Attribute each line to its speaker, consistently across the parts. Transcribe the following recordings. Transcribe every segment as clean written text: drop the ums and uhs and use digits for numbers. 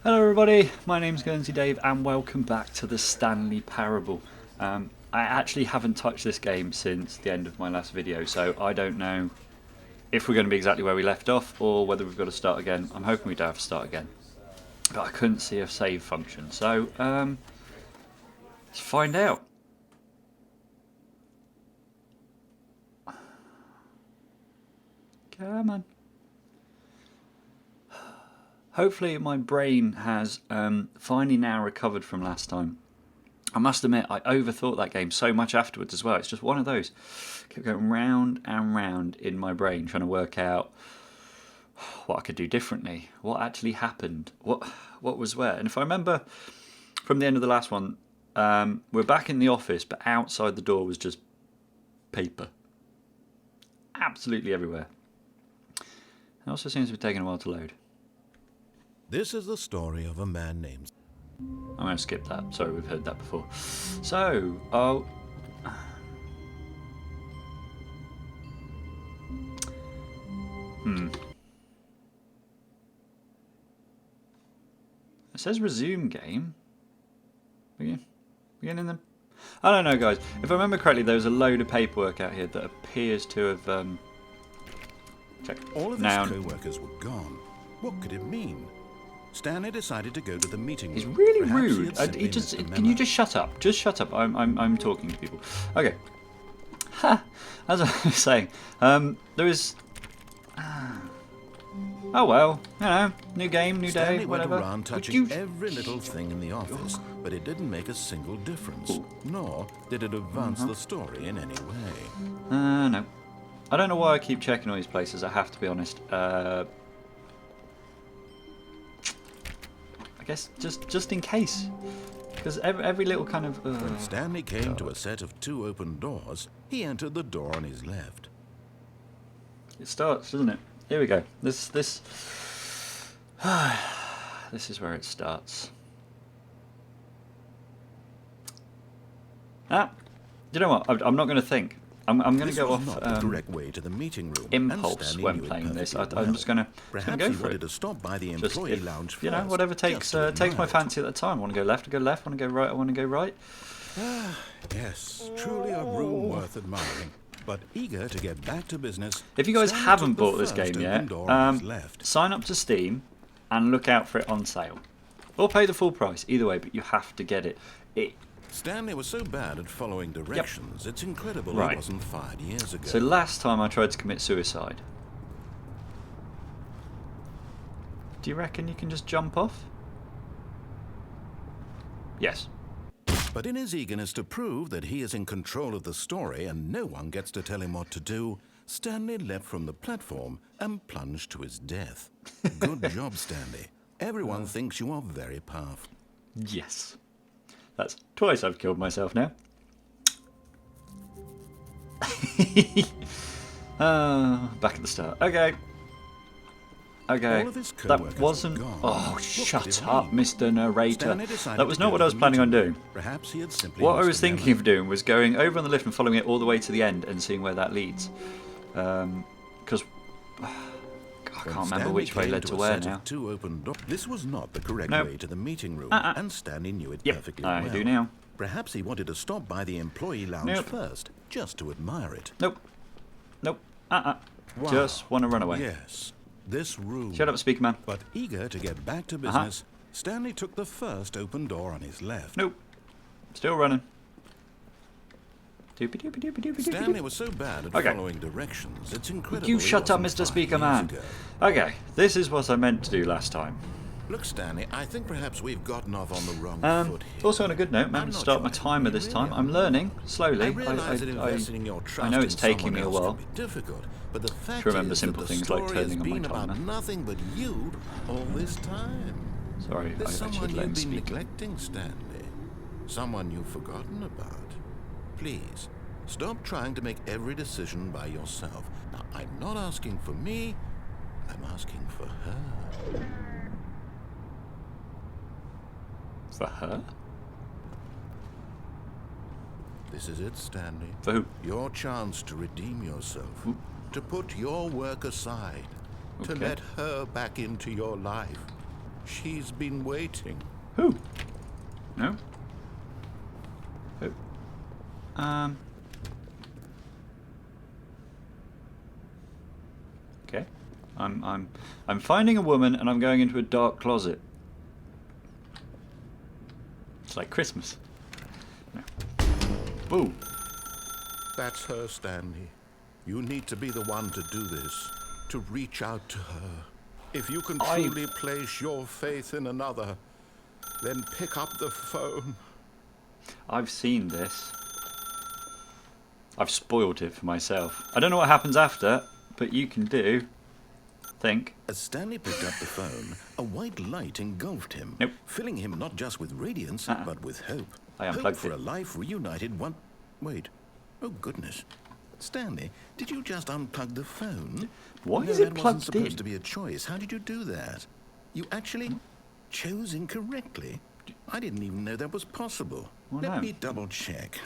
Speaker 1: Hello everybody, my name's Guernsey Dave and welcome back to the Stanley Parable. I actually haven't touched this game since the end of my last video, so I don't know if we're going to be exactly where we left off or whether we've got to start again. I'm hoping we don't have to start again, but I couldn't see a save function, so let's find out. Come on. Hopefully my brain has finally now recovered from last time. I must admit, I overthought that game so much afterwards as well. It's just one of those. Kept going round and round in my brain trying to work out what I could do differently, what actually happened, what was where. And if I remember from the end of the last one, we're back in the office, but outside the door was just paper. Absolutely everywhere. It also seems to be taking a while to load.
Speaker 2: This is the story of a man named...
Speaker 1: I'm going to skip that. Sorry, we've heard that before. So, It says resume game. Beginning them. I don't know, guys. If I remember correctly, there was a load of paperwork out here that appears to have... check.
Speaker 2: All of his co-workers were gone. What could it mean? Stanley decided to go to the meeting room.
Speaker 1: He's really
Speaker 2: Perhaps
Speaker 1: rude. Can you just shut up? Just shut up. I'm talking to people. Okay. Ha! As I was saying, there is. Oh well, you know, new game, new
Speaker 2: Stanley
Speaker 1: day, whatever.
Speaker 2: went around touching every little thing in the office, but it didn't make a single difference. Nor did it advance the story in any way.
Speaker 1: No. I don't know why I keep checking all these places. I have to be honest. I guess just in case, because every little kind of.
Speaker 2: When Stanley came to a set of 2 open doors, he entered the door on his left.
Speaker 1: It starts, doesn't it? Here we go. This this is where it starts. You know what? I'm not going to think. I'm going to go off
Speaker 2: the correct way to the meeting room.
Speaker 1: impulse when playing this. I'm just going to go for it.
Speaker 2: To stop by the employee lounge first,
Speaker 1: you know, whatever takes my fancy at the time. I want to go left, I go left. I want to go right, I want to go right.
Speaker 2: Yes, truly a room worth admiring. But eager to get back to business.
Speaker 1: If you guys
Speaker 2: Stanley
Speaker 1: haven't
Speaker 2: took the
Speaker 1: bought this
Speaker 2: first
Speaker 1: game
Speaker 2: open
Speaker 1: yet,
Speaker 2: door on his left.
Speaker 1: sign up to Steam and look out for it on sale, or pay the full price. Either way, but you have to get it.
Speaker 2: Stanley was so bad at following directions, it's incredible he wasn't fired years ago.
Speaker 1: So last time I tried to commit suicide. Do you reckon you can just jump off? Yes.
Speaker 2: But in his eagerness to prove that he is in control of the story and no one gets to tell him what to do, Stanley leapt from the platform and plunged to his death. Good job, Stanley. Everyone thinks you are very powerful.
Speaker 1: Yes. That's twice I've killed myself now. Back at the start. Okay. That wasn't... Oh, shut up, Mr. Narrator. That was not what I was planning on doing.
Speaker 2: Perhaps he had simply
Speaker 1: what I was thinking of doing was going over on the lift and following it all the way to the end and seeing where that leads. Because... I can't remember which way led to where now.
Speaker 2: This was not the correct way to the meeting room, and Stanley knew it perfectly well.
Speaker 1: I do now.
Speaker 2: Perhaps he wanted to stop by the employee lounge first, just to admire it.
Speaker 1: Nope. Wow. Just want to run away.
Speaker 2: Yes, this room.
Speaker 1: Shut up, speaker man.
Speaker 2: But eager to get back to business, Stanley took the first open door on his left.
Speaker 1: Nope. Still running.
Speaker 2: Stanley was so bad at following directions, it's incredible.
Speaker 1: You shut up, Mr. Speaker Man. Okay, this is what I meant to do last time.
Speaker 2: Look, Stanley, I think perhaps we've gotten off on the wrong foot here.
Speaker 1: Also on a good note, I'm to start my timer this time. I'm learning slowly. I know it's taking me a while
Speaker 2: but the fact
Speaker 1: to remember
Speaker 2: is
Speaker 1: simple
Speaker 2: that the
Speaker 1: things like
Speaker 2: story
Speaker 1: turning
Speaker 2: has
Speaker 1: on my
Speaker 2: been
Speaker 1: timer.
Speaker 2: about nothing but you all this time.
Speaker 1: Sorry,
Speaker 2: There's
Speaker 1: I should
Speaker 2: someone
Speaker 1: let him
Speaker 2: you've been
Speaker 1: speak.
Speaker 2: neglecting, Stanley. Someone you've forgotten about. Please, stop trying to make every decision by yourself. Now, I'm not asking for me, I'm asking for her.
Speaker 1: For her?
Speaker 2: This is it, Stanley.
Speaker 1: For who?
Speaker 2: Your chance to redeem yourself. To put your work aside. To let her back into your life. She's been waiting.
Speaker 1: Who? No? Who? Okay. I'm finding a woman and I'm going into a dark closet. It's like Christmas. No. Ooh.
Speaker 2: That's her, Stanley. You need to be the one to do this, to reach out to her. If you can truly place your faith in another, then pick up the phone.
Speaker 1: I've seen this. I've spoiled it for myself. I don't know what happens after, but you can do. Think.
Speaker 2: As Stanley picked up the phone, a white light engulfed him,
Speaker 1: Nope.
Speaker 2: filling him not just with radiance, but with hope.
Speaker 1: I
Speaker 2: Hope
Speaker 1: unplugged
Speaker 2: for
Speaker 1: it.
Speaker 2: a life reunited one... Wait. Oh, goodness. Stanley, did you just unplug the phone?
Speaker 1: Why
Speaker 2: No,
Speaker 1: is it
Speaker 2: that wasn't
Speaker 1: plugged
Speaker 2: supposed
Speaker 1: in?
Speaker 2: to be a choice. How did you do that? You actually chose incorrectly. I didn't even know that was possible.
Speaker 1: Well,
Speaker 2: Let
Speaker 1: no.
Speaker 2: me double check.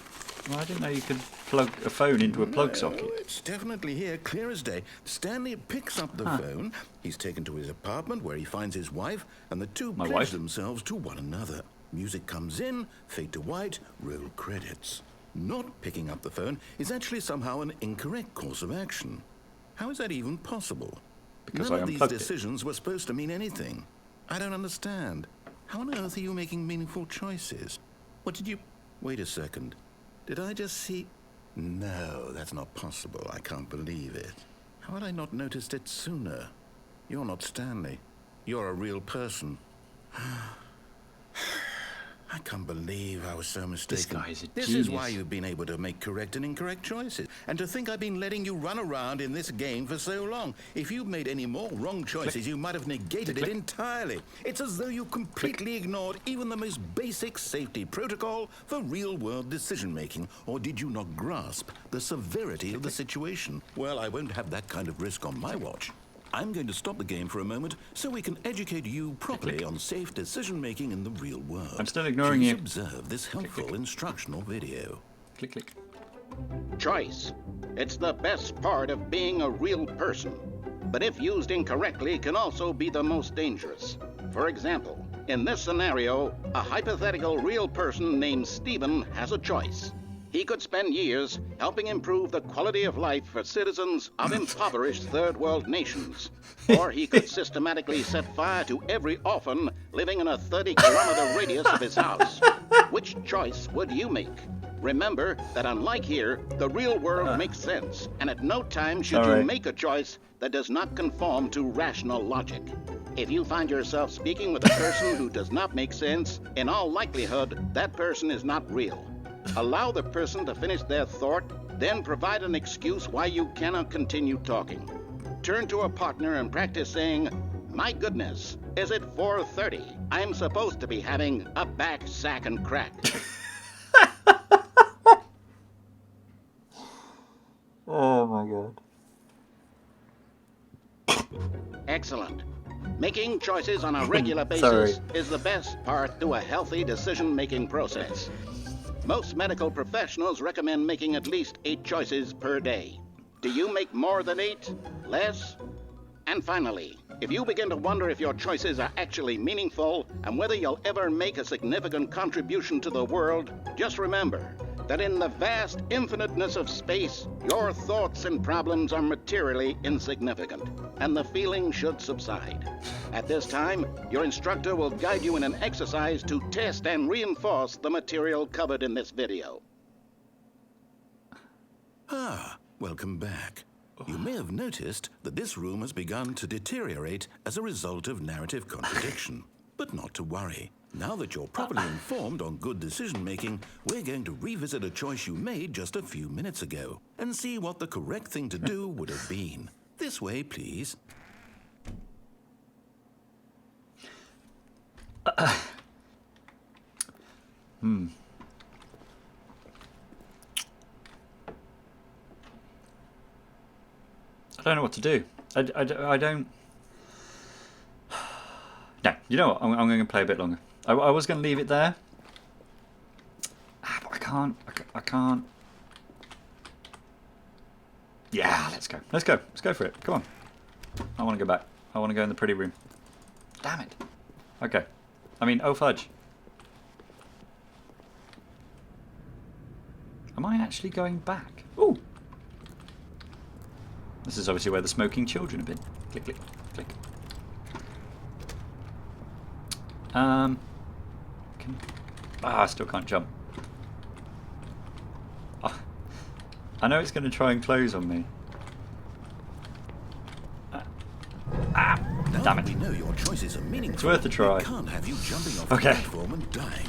Speaker 1: Well, I didn't know you could plug a phone into a plug socket.
Speaker 2: Oh, it's definitely here, clear as day. Stanley picks up the phone. He's taken to his apartment where he finds his wife, and the two
Speaker 1: My
Speaker 2: pledge
Speaker 1: wife?
Speaker 2: themselves to one another. Music comes in, fade to white, roll credits. Not picking up the phone is actually somehow an incorrect course of action. How is that even possible?
Speaker 1: Because
Speaker 2: None
Speaker 1: I
Speaker 2: of these
Speaker 1: unplugged it.
Speaker 2: decisions were supposed to mean anything. I don't understand. How on earth are you making meaningful choices? What did you... Wait a second. Did I just see... No, that's not possible. I can't believe it. How had I not noticed it sooner? You're not Stanley. You're a real person. I can't believe I was so mistaken.
Speaker 1: guy is a
Speaker 2: This is why
Speaker 1: genius.
Speaker 2: you've been able to make correct and incorrect choices. And to think I've been letting you run around in this game for so long. If you'd made any more wrong choices, you might have negated it entirely. It's as though you completely ignored even the most basic safety protocol for real-world decision-making. Or did you not grasp the severity of the situation? Well, I won't have that kind of risk on my watch. I'm going to stop the game for a moment so we can educate you properly on safe decision-making in the real world.
Speaker 1: I'm still ignoring
Speaker 2: Please
Speaker 1: you.
Speaker 2: observe this helpful instructional video.
Speaker 1: Click, click.
Speaker 3: Choice. It's the best part of being a real person. But if used incorrectly, can also be the most dangerous. For example, in this scenario, a hypothetical real person named Stephen has a choice. He could spend years helping improve the quality of life for citizens of impoverished third world nations. Or he could systematically set fire to every orphan living in a 30-kilometer radius of his house. Which choice would you make? Remember that unlike here, the real world makes sense, and at no time should you make a choice that does not conform to rational logic. If you find yourself speaking with a person who does not make sense, in all likelihood, that person is not real. Allow the person to finish their thought, then provide an excuse why you cannot continue talking. Turn to a partner and practice saying, "My goodness, is it 4:30? I'm supposed to be having a back, sack, and crack."
Speaker 1: Oh my god.
Speaker 3: Excellent. Making choices on a regular
Speaker 1: Sorry.
Speaker 3: basis is the best part to a healthy decision-making process. Most medical professionals recommend making at least 8 choices per day. Do you make more than 8? Less? And finally, if you begin to wonder if your choices are actually meaningful and whether you'll ever make a significant contribution to the world, just remember that in the vast infiniteness of space, your thoughts and problems are materially insignificant, and the feeling should subside. At this time, your instructor will guide you in an exercise to test and reinforce the material covered in this video.
Speaker 2: Ah, welcome back. You may have noticed that this room has begun to deteriorate as a result of narrative contradiction. But not to worry. Now that you're properly informed on good decision-making, we're going to revisit a choice you made just a few minutes ago and see what the correct thing to do would have been. This way, please.
Speaker 1: I don't know what to do. I don't... No, you know what? I'm going to play a bit longer. I was going to leave it there. But I can't. I can't. Yeah, let's go. Let's go. Let's go for it. Come on. I want to go back. I want to go in the pretty room. Damn it. Okay. I mean, oh fudge. Am I actually going back? Ooh! This is obviously where the smoking children have been. Click, click, click. I still can't jump. Oh, I know it's going to try and close on me. Damn it.
Speaker 2: We know your choices are meaningful.
Speaker 1: It's worth a try.
Speaker 2: We can't have you jumping off
Speaker 1: Okay.
Speaker 2: the platform and dying.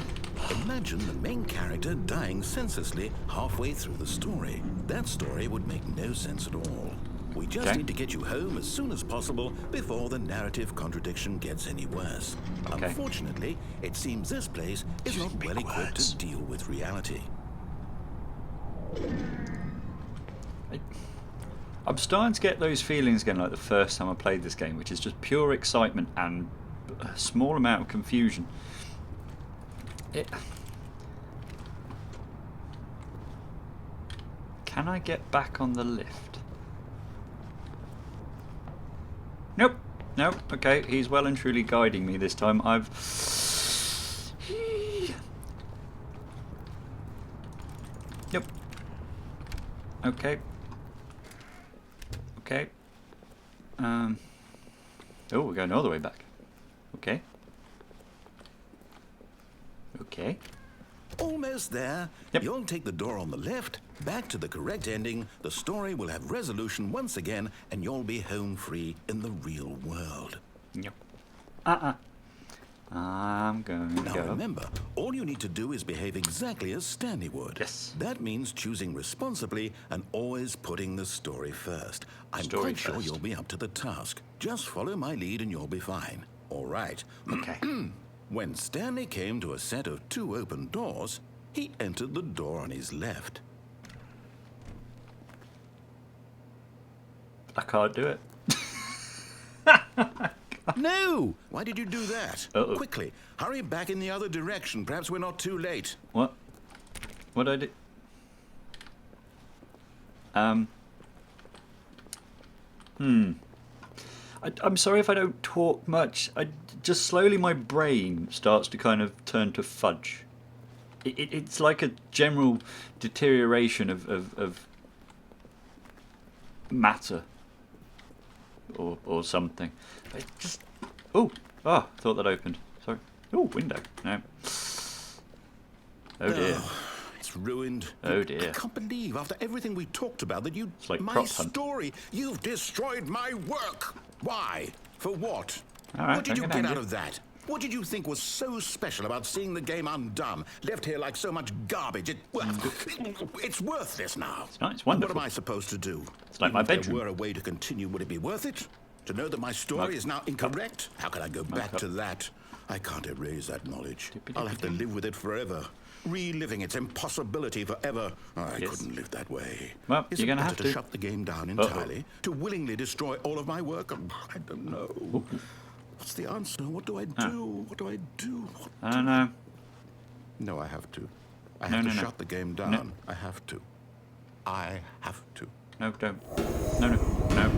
Speaker 2: Imagine the main character dying senselessly halfway through the story. That story would make no sense at all. We just
Speaker 1: Okay.
Speaker 2: need to get you home as soon as possible before the narrative contradiction gets any worse.
Speaker 1: Okay.
Speaker 2: Unfortunately, it seems this place is not well equipped to deal with reality.
Speaker 1: I'm starting to get those feelings again like the first time I played this game, which is just pure excitement and a small amount of confusion. Can I get back on the lift? Nope. Nope. Okay, he's well and truly guiding me this time. Yep. Okay. Okay. Oh, we're going all the way back. Okay. Okay.
Speaker 2: Almost there.
Speaker 1: Yep.
Speaker 2: You'll take the door on the left, back to the correct ending, the story will have resolution once again, and you'll be home free in the real world.
Speaker 1: Yep. I'm going to
Speaker 2: Now
Speaker 1: go.
Speaker 2: remember, all you need to do is behave exactly as Stanley would.
Speaker 1: Yes.
Speaker 2: That means choosing responsibly and always putting the story first. I'm
Speaker 1: Story
Speaker 2: quite sure
Speaker 1: first.
Speaker 2: you'll be up to the task. Just follow my lead and you'll be fine. All right.
Speaker 1: Okay.
Speaker 2: When Stanley came to a set of 2 open doors, he entered the door on his left.
Speaker 1: I can't do it.
Speaker 2: No! Why did you do that?
Speaker 1: Uh-oh.
Speaker 2: Quickly, hurry back in the other direction. Perhaps we're not too late.
Speaker 1: What? What did I do? I'm sorry if I don't talk much. Just slowly my brain starts to kind of turn to fudge. It's like a general deterioration of matter or something. It just I thought that opened. Sorry. Oh, window. No. Oh dear.
Speaker 2: It's ruined.
Speaker 1: Oh dear.
Speaker 2: I can't believe after everything we talked about that you...
Speaker 1: It's like
Speaker 2: my
Speaker 1: prop hunt.
Speaker 2: story. You've destroyed my work. Why? For what?
Speaker 1: All right,
Speaker 2: What did
Speaker 1: I'm
Speaker 2: you
Speaker 1: gonna
Speaker 2: get
Speaker 1: hand
Speaker 2: out
Speaker 1: you.
Speaker 2: of that? What did you think was so special about seeing the game undone? Left here like so much garbage. It's worthless now.
Speaker 1: It's nice,
Speaker 2: What
Speaker 1: wonderful.
Speaker 2: am I supposed to do?
Speaker 1: It's like my
Speaker 2: Even if
Speaker 1: bedroom.
Speaker 2: there were a way to continue, would it be worth it? To know that my story
Speaker 1: Mug.
Speaker 2: is now incorrect? How can I go back
Speaker 1: cup.
Speaker 2: to that? I can't erase that knowledge. I'll have to live with it forever. Reliving its impossibility forever. I
Speaker 1: Yes.
Speaker 2: couldn't live that way.
Speaker 1: Well,
Speaker 2: Is
Speaker 1: you're
Speaker 2: it
Speaker 1: gonna
Speaker 2: better
Speaker 1: have
Speaker 2: to
Speaker 1: to.
Speaker 2: shut the game down entirely? To willingly destroy all of my work? I don't know. What's the answer? What do I do? What do I do?
Speaker 1: I don't know.
Speaker 2: No, I have to. I
Speaker 1: No,
Speaker 2: have to
Speaker 1: no, no.
Speaker 2: shut the game down.
Speaker 1: No.
Speaker 2: I have to. I have to.
Speaker 1: No, don't. No, no, no.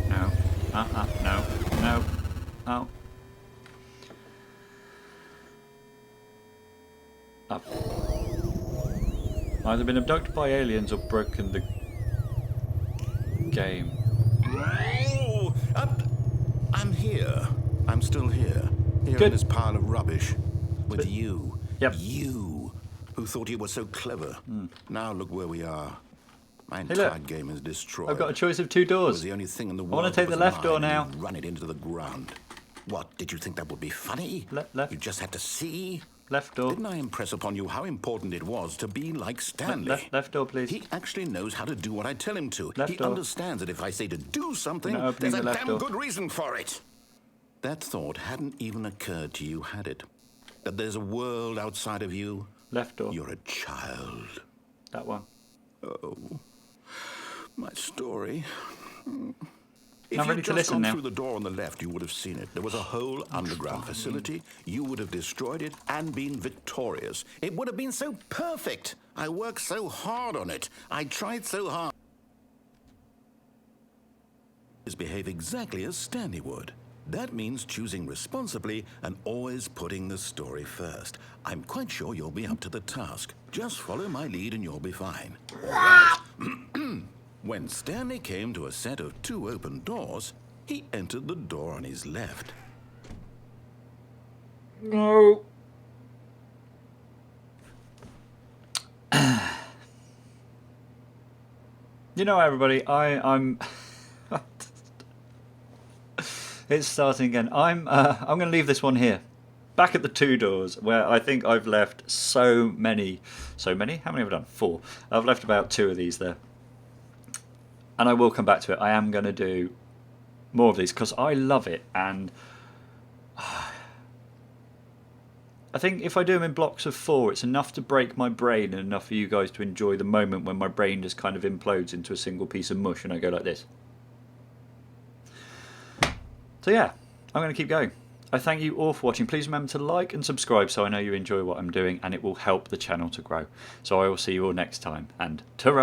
Speaker 1: No. No. No. Oh. I've either been abducted by aliens or broken the game.
Speaker 2: Oh, I'm here. I'm still here. Here
Speaker 1: Good.
Speaker 2: in this pile of rubbish. With you.
Speaker 1: Yep.
Speaker 2: You, who thought you were so clever. Now look where we are. My
Speaker 1: Hey,
Speaker 2: entire
Speaker 1: look.
Speaker 2: game is destroyed.
Speaker 1: I've got a choice of 2
Speaker 2: It was
Speaker 1: doors.
Speaker 2: the only thing in the world.
Speaker 1: wanna take
Speaker 2: that
Speaker 1: the
Speaker 2: was
Speaker 1: left door
Speaker 2: mine,
Speaker 1: now.
Speaker 2: and you run it into the ground. What, did you think that would be funny?
Speaker 1: Left.
Speaker 2: You just had to see?
Speaker 1: Left door.
Speaker 2: Didn't I impress upon you how important it was to be like Stanley?
Speaker 1: Left door, please.
Speaker 2: He actually knows how to do what I tell him to.
Speaker 1: Left
Speaker 2: He
Speaker 1: door.
Speaker 2: understands that if I say to do something,
Speaker 1: No, opening
Speaker 2: there's a
Speaker 1: the left
Speaker 2: damn
Speaker 1: door.
Speaker 2: good reason for it. That thought hadn't even occurred to you, had it? That there's a world outside of you?
Speaker 1: Left door.
Speaker 2: You're a child.
Speaker 1: That one.
Speaker 2: My story. If
Speaker 1: I'm ready
Speaker 2: you'd
Speaker 1: to
Speaker 2: just
Speaker 1: listen
Speaker 2: gone
Speaker 1: now.
Speaker 2: through the door on the left, you would have seen it. There was a whole underground facility. You would have destroyed it and been victorious. It would have been so perfect. I worked so hard on it. I tried so hard. Behave exactly as Stanley would. That means choosing responsibly and always putting the story first. I'm quite sure you'll be up to the task. Just follow my lead and you'll be fine. All right. When Stanley came to a set of 2 open doors, he entered the door on his left.
Speaker 1: No. You know, everybody, I'm. It's starting again. I'm going to leave this one here. Back at the 2 doors, where I think I've left so many. How many have I done? 4. I've left about 2 of these there. And I will come back to it. I am going to do more of these because I love it. And I think if I do them in blocks of 4, it's enough to break my brain and enough for you guys to enjoy the moment when my brain just kind of implodes into a single piece of mush and I go like this. So yeah, I'm going to keep going. I thank you all for watching. Please remember to like and subscribe so I know you enjoy what I'm doing and it will help the channel to grow. So I will see you all next time and ta-ra!